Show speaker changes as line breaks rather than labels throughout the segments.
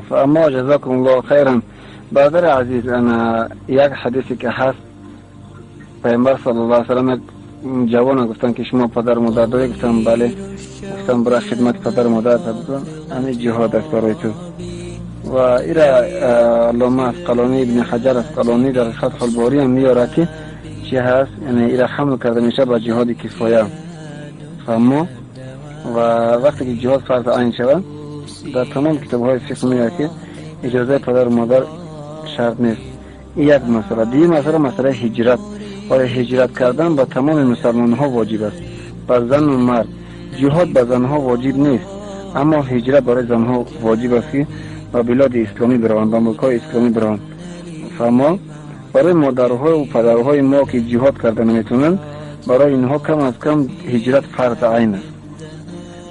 فاما جزاكم الله خيرا. برادر عزیز، انا یک حدیثی که هست پیامبر صلی الله علیه و سلم جوان گفتن که شما پدر مادر داری؟ گفتم بله. گفتم برای خدمت پدر مادر بکن، همین جهاد است برای تو. و ایرا علامه اسقلانی ابن حجر اسقلانی در فتح الباری هم میاره که چی هست، یعنی ایرا حمل کرده میشه با جهاد کفایه. فهمو؟ و وقتی که جهاد فرض عین شود در تمام کتاب‌های فقه میگه که اجازه پدر و مادر شرط نیست. این یک مسئله. دیگه مسئله هجرت. برای هجرت کردن با تمام مسلمان ها واجب است. بر زن و مرد. جهاد به زن ها واجب نیست، اما هجرت برای زن ها واجب است که به بلاد اسلامی بروند، به ملک‌های اسلامی بروند. فما برای مادرها و پدرهای ما که جهاد کردن نمیتونن، برای اینها کم از کم هجرت فرض عین است.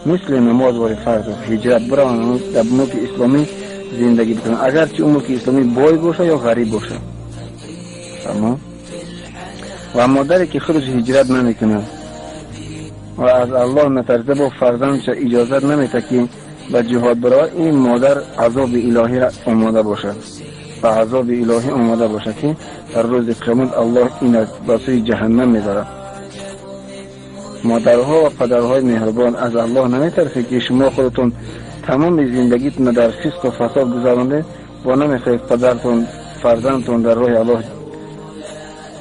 مثل نماز و فرض هجرت بروند در ملک اسلامی زندگی بکنن، اگر چه ملک اسلامی بای باشه یا غریب باشه. فما و مادری که خودش هجرت نمیکنه و از الله نترسه با فرزندش اجازت نمیده که به جهاد برای، این مادر عذاب الهی را آماده باشد و عذاب الهی آماده باشد که در روز قیامت الله این به سوی جهنم میبرد. مادرها و پدرهای مهربان از الله نمیترسه که شما خودتون تمام زندگیتون در فسق و فساد گذرانده و نمیخواید پدرتون فرزندتون در راه الله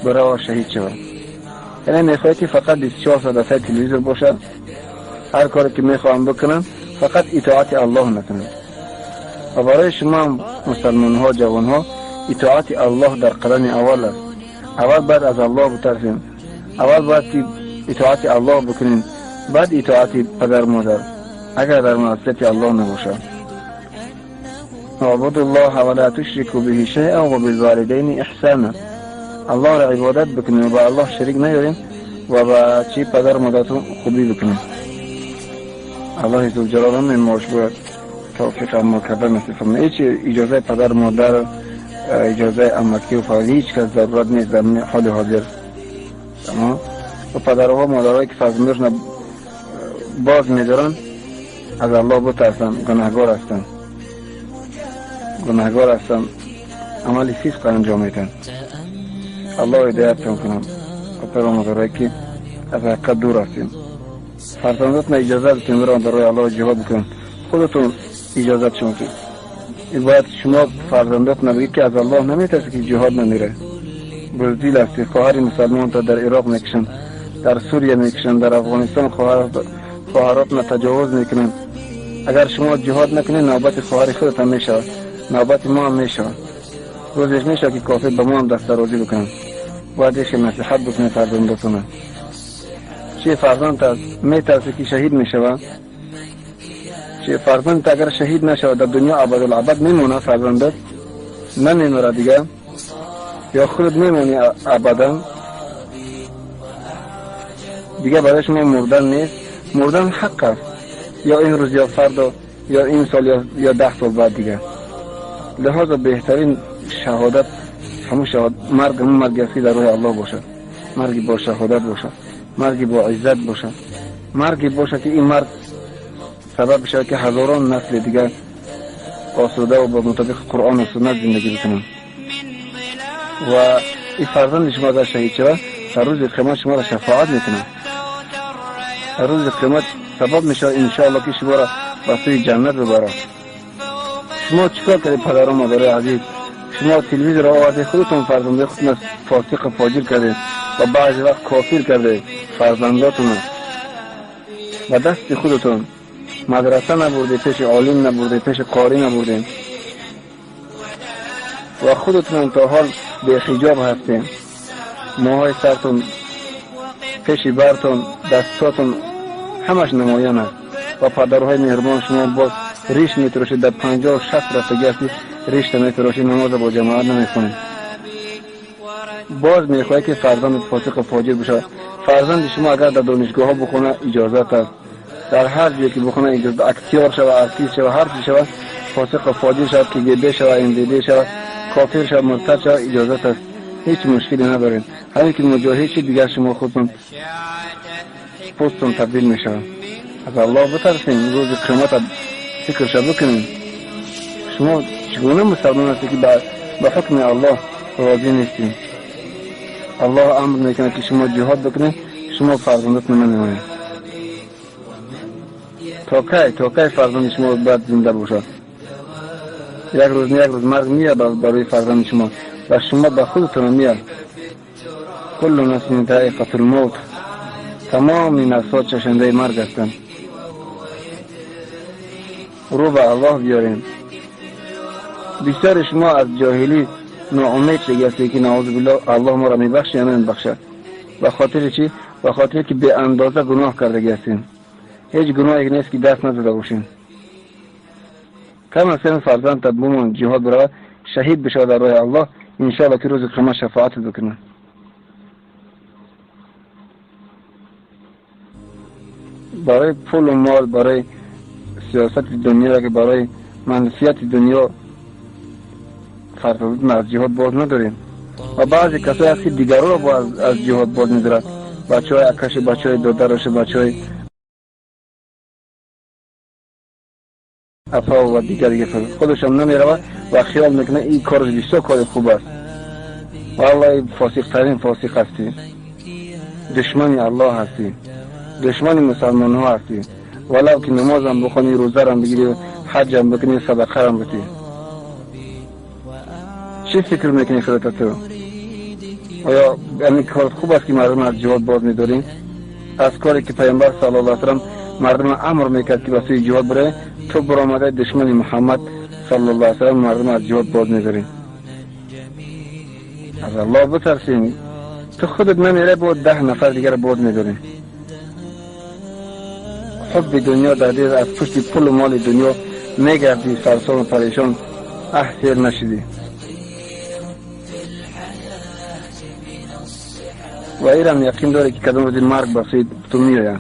برای شهید شود. یعنی میخواهید که فقط 24 ساعت تلویزیون باشد، هر کاری که میخواهم بکنن فقط اطاعت الله نکنند. و برای شما مسلمان ها جوان ها اطاعت الله در قدم اول است. اول بعد از الله بترسیم، اول باید که اطاعت الله بکنین، بعد اطاعت پدر مادر اگر در معصیت الله نباشد. اعبدوا الله ولا تشركوا به شيئا وبالوالدين احسانا. الله را عبادت بکنین و با الله شریک نیارین و با چی پدر مادرتون خوبی بکنین. الله ذوالجلال هم ماش باید توفیق عمل کردن نصیب فرماید. هیچ اجازه پدر مادر، اجازه امکی و فرزند هیچ کس ضرورت نیست در حال حاضر. تمام. و پدرها و مادرهایی که فرزندشون باز میدارن از الله بترسن، گناهگار هستن، عمل فسق انجام میدن. الله هدایتشون کنم. پدر و مادرهایی که از حقیقت دور هستین، فرزندتون اجازه بتون بران در راه الله جهاد بکنن، خودتون اجازه چون که این باید شما فرزندتون بگید که از الله نمیترسه که جهاد نمیره. بزدیل هستی، خواهر مسلمان تا در عراق میکشن، در سوریه میکشن، در افغانستان خواهرات تجاوز میکنن. اگر شما جهاد نکنید نوبت خواهر خودت هم میشود، نوبت ما هم میشود. روزش میشه که کافر به ما هم دست درازی بکنن. باید که نصیحت بکنید فرزندتون. چه فرزند میترسه که شهید میشود؟ چه فرزند اگر شهید نشود در دنیا ابدالابد میمونه، فرزندت نمیمونه دیگه، یا خودت میمونی ابدا دیگه. برای شما مردن نیست، مردن حق است، یا این روز یا فردا یا این سال یا 10 سال بعد دیگه. لحاظا بهترین شهادت همون شهادت مرگ است که در راه الله باشه، مرگی با شهادت باشه، مرگی با عزت باشه، مرگی باشه که این مرگ سبب بشه که هزاران نسل دیگه آسوده و با مطابق قرآن و سنت زندگی بکنن. و این فرزند شما در شهید شود در روز قیامت شما را شفاعت میکنه. در روز قیامت سبب میشه انشاءالله که شما را به سوی جنت ببره. شما چیکار کردید پدر و مادر عزیز؟ شما تلویزیون را آورده خودتون فرزند خودتون فاسق فاجر کردید و بعضی وقت کافر کردید فرزنداتون و دست خودتون مدرسه نبرده، پیش عالم نبرده، پیش قاری نبرده و خودتون تا حال به حجاب هستین. موهای سرتون، پیش برتون، دستاتون همش نمایان است و پدرهای مهربان شما باز ریش میتراشید، در 50 و 60 رفتگی هستی ریش میتراشید، نماز با جماعت نمیخونید. باز میخواهی که فرزند فاسق و فاجر بشه. فرزند شما اگر در دانشگاه ها بخونه اجازت است، در هر جایی که بخونه اجازت، اکتیار شود، ارتیست شود، هر چی شود، فاسق و فاجر شود، که گیبه شود، اندیده شود، کافر شود، مرتد شود، اجازت است، هیچ مشکلی ندارین. همین که مجاهد شید دیگر شما خودتون پستون تبدیل میشه. از الله بترسین، روز قیامت فکرش بکنین. شما چگونه مسلمان هستی که به حکم الله راضی نیستید؟ الله امر میکنه که شما جهاد بکنید، شما فرزندتون نمیمونید. تا کی فرزند شما باید زنده باشد؟ یک روز مرگ میاد برای فرزند شما و شما به خودتون میاد. کل نفس ذائقة الموت، تمام نفس‌ها چشنده مرگ هستند. رو به الله بیاریم. بسیار شما از جاهلی ناامید شگستی که نعوذ بالله الله ما را میبخشه یا نمیبخشه. به خاطر چی؟ به خاطر که به اندازه گناه کرده گستین. هیچ گناهی نیست که دست نزده باشین. کم از کم فرزند تا بمون جهاد برود، شهید بشه در راه الله، انشاءالله که روز قیامت شفاعت بکنه. برای پول و مال، برای سیاست دنیا، که برای منفعت دنیا فرزند از جهاد باز نداریم. و بعضی کسایی هست که دیگران را از جهاد باز می‌دارند. بچه‌های اکش، بچه‌های دادرش، بچه‌های افا و دیگری خودشان نمی‌رود و خیال میکنه این کار بسیار کار خوب است. والله فاسق ترین فاسق هستی، دشمن الله هستی، دشمن مسلمان ها هستی. ولو که نماز هم بخونی، روزه هم بگیری، حج هم بکنی، صدقه هم بکنی، چی فکر میکنی خودت تو؟ آیا این کار خوب است که مردم از جهاد باز می‌دارین؟ از کاری که پیامبر صلی الله علیه و سلم مردم امر میکرد که واسه جهاد بره، تو برآمده دشمن محمد صلی الله علیه و سلم مردم از جهاد باز می‌دارین. از الله بترسین. تو خودت نمیره، بود 10 نفر دیگر باز می‌دارین. حب دنیا در دیر از پشت پول و مال دنیا میگردی سرسام و پریشان، احسیر نشدی. و ایرم یقین داره که کدام روز مرگ بسید تو میاید.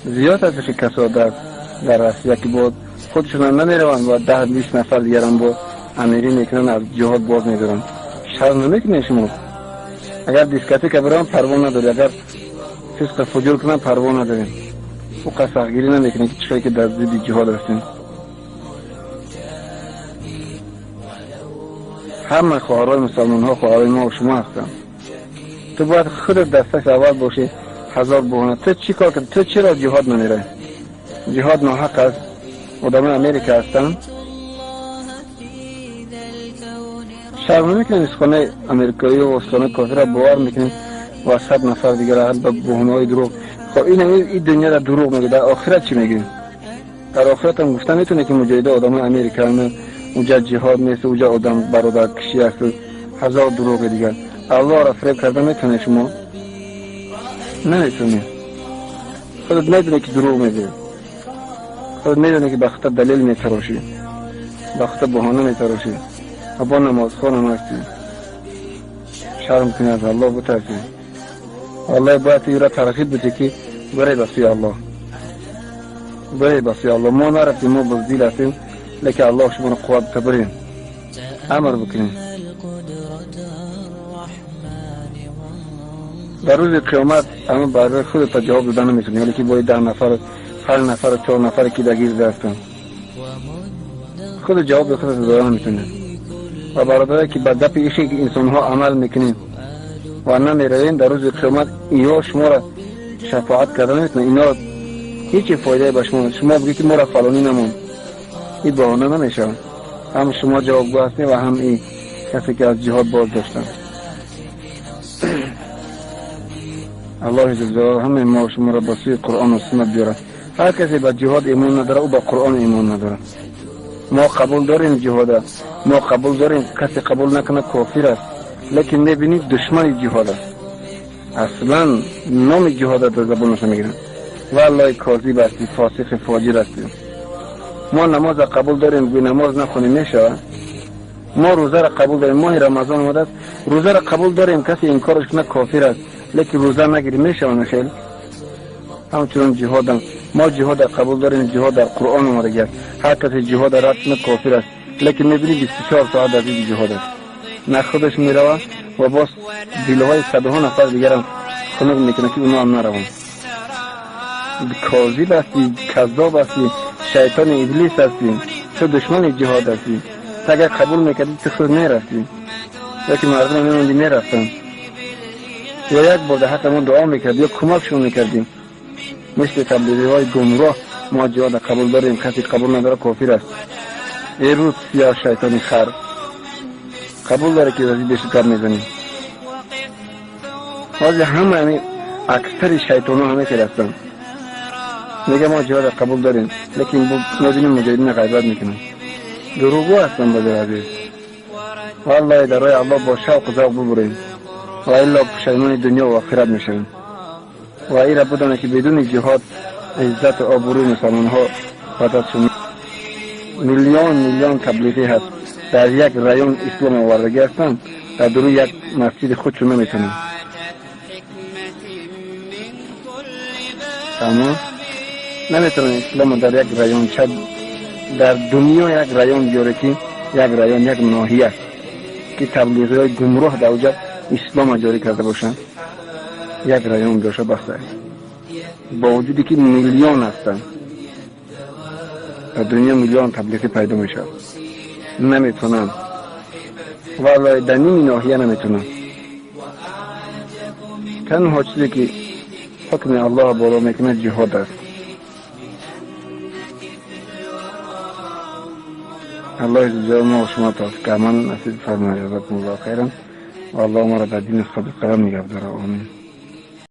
زیاد از کسا در رسیه که بود خودشون نمیروند و 10-20 نفر دیگر هم بود امیری میکنن، از جهاد باز میدارن. شرم نمیکنه شما؟ اگر دیسکاتیک برام پروا نداری، اگر فسق فجور کنن پروا نداریم، او قصه‌گیری نمیکنه که چطوری که در ضد جهاد هستیم. همه خواهرای مسلمان ها خواهرای ما و شما هستن. تو باید خودت دستش اول باشی، 1000 بهانه. تو چی کار کنی؟ تو چرا جهاد نمیره؟ جهاد ناحق است. آدم امریکا هستن، شرم نمیکنی اسخانه امریکایی و اسخانه کافر باور میکنی و 100 نفر دیگر هم به بهانه های دروغ. خب این دنیا در دروغ میگه، در آخرت چی میگی؟ در آخرت هم گفتن میتونه که مجاهد آدم امریکا هم اونجا جهاد نیست، اونجا آدم برادر کشی هست، 1000 دروغ دیگر. الله را فریب کرده میتونه شما؟ نمیتونه. خودت میدونه که دروغ میگی، خودت میدونه که بخاطر دلیل میتراشی، بخاطر بهانه میتراشی. با نماز خون هستی. شرم کنی، از الله بترسی. الله باید این را ترغیب بده که برای بسی الله، برای بسی الله. ما نرفتیم، ما بزدیل هستیم، لیکن الله شما را قوت بریم، امر بکنیم. در روز قیامت اما برای خودت جواب دادن نمیتونی، ولی که باید 10 نفر 5 نفر 4 نفر که درگیر هستن، خود جواب خودت دادن نمیتونی. و برادرایی که به دپ ایشی که انسان ها عمل میکنین و نمیروین، در روز قیامت اینا شما را شفاعت کردن نمیتونه. اینا هیچ فایده به شما بگی که ما را فلانی نمون، این بهانه نمیشه. هم شما جوابگو هستین و هم این کسی که از جهاد باز داشتن. الله جل همه ما شما را با سوی قرآن و سنت بیاره. هر کسی به جهاد ایمان نداره او به قرآن ایمان نداره. ما قبول داریم جهاد، ما قبول داریم، کسی قبول نکنه کافر است، لیکن میبینید دشمن جهاد است. اصلا نام جهاد در زبانش نمیگیرن. والله کاذب هستی، فاسق فاجر هستی. ما نماز قبول داریم، بی نماز نخونیم میشه. ما روزه را قبول داریم، ماه رمضان اومده است، روزه را قبول داریم، کسی انکارش کنه کافر است، لیکن روزه نگیریم میشه و نخیل. همچنین جهاد هم ما جهاد قبول داریم، جهاد در قرآن اومده است. هر کسی جهاد رد کنه کافر است، لیکن میبینی 24 ساعت در این جهاد است، نه خودش میروه و باز دلهای 100 نفر دیگر هم خنق میکنه که اونا هم نرون. کاذب هستی، کذاب هستی، شیطان ابلیس هستی. تو دشمن جهاد هستی. اگر قبول میکردی تو خود میرفتی، یکی مردم میموندی میرفتن، یا یک بار حتی ما دعا میکردی یا کمکشون میکردیم. مثل تبلیغی های گمراه ما جهاد قبول داریم، کسی قبول نداره کافر است. این روز یا شیطانی خر قبول داره که وزید بهش کار میزنیم. واسه همه اکثر شیطان ها همه که هستن میگه ما جهاد قبول داریم، لیکن میبینیم مجاهدین غیبت میکنن. دروغگو هستن بازر عزیز. والله در راه الله با شوق و ذوق ببریم و الا پشیمان دنیا و آخرت میشن. و این را بدانه که بدون جهاد عزت و آبروی مسلمان ها پدر شد. میلیون تبلیغی هست در یک رایون اسلام آوردگی هستن، در درون یک مسجد خودشون نمیتونن. اما نمیتونن اسلام در یک رایون چه در دنیا یک رایون بیاره که یک رایون یک ناحیه است که تبلیغی های گمراه در اوجه اسلام جاری کرده باشن، یک رایون داشته بسته با وجودی که میلیون هستن در دنیا، میلیون تبلیغی پیدا میشه، نمیتونن. والله در نیم ناحیه نمیتونن. تنها چیزی که حکم الله بالا میکنه جهاد است. الله جزای ما و شما توفیق عمل نصیب فرماید. جزاکم الله خیرا و الله ما را در دین خود قرار نگه داره. آمین.